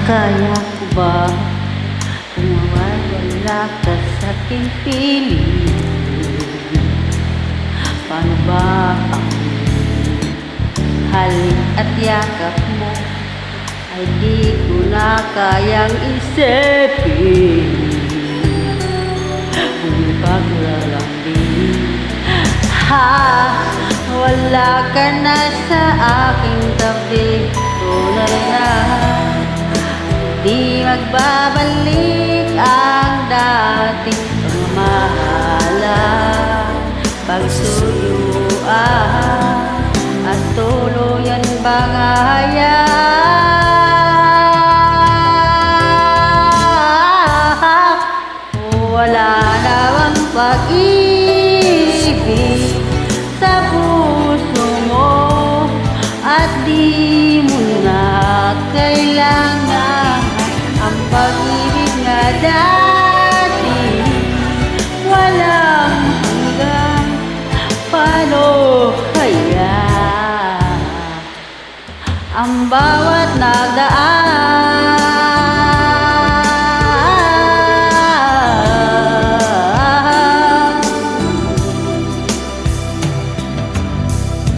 Kaya ko ba kung mawawala ka sa aking piling? Paano ba ang halik at yakap mo ay di ko na kayang isipin? Kung paglalambing, wala ka na sa aking tabi. Tunay na di magbabalik ang dating pagmamahalan, pagsuyuan at tuluyan bang hayak. Wala na bang pag-ibig sa puso mo at di mo na kailangan ang pag-ibig na dati walang hanggan. Paano kaya ang bawat nagdaan?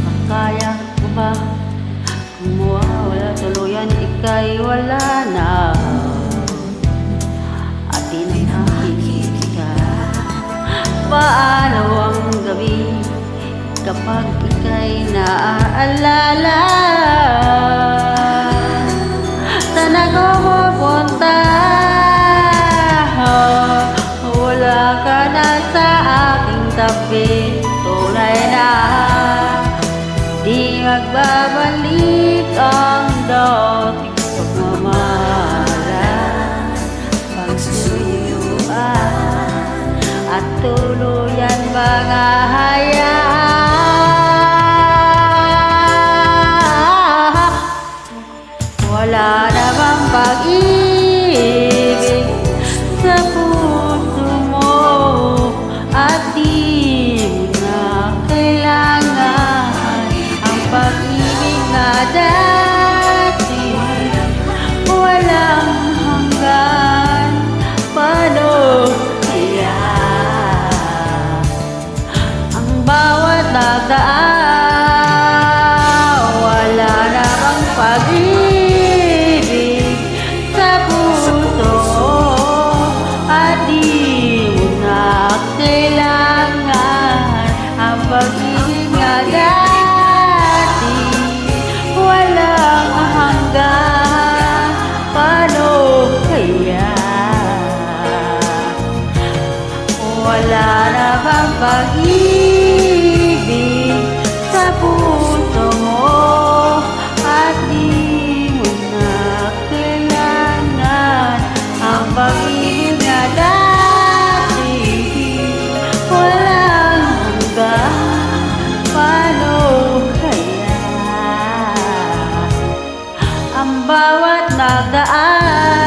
Makaya ko ba kung mawawala tuluyan, ika'y wala na at di na nakikita? Paano ang gabi kapag ika'y naaalala? Saan ako pupunta? Wala ka na sa aking tabi. Tunay na di magbabalik ang dating pagmamahalan, pagsuyuan at tuluyan bang hayak. Wala namang pag-ibig sa puso mo at di mo na kailangan ang pag-ibig na dati walang hanggan. Paano kaya ang bawat nagdaan? Wala namang pag-ibig sa puso at di mo na kailangan ang pag-ibig na dati walang hanggan. Paano kaya wala na bang pag-ibig sa puso mo at di mo na kailangan ang pag-ibig na dati walang hanggan? Paano kaya ang bawat nagdaan?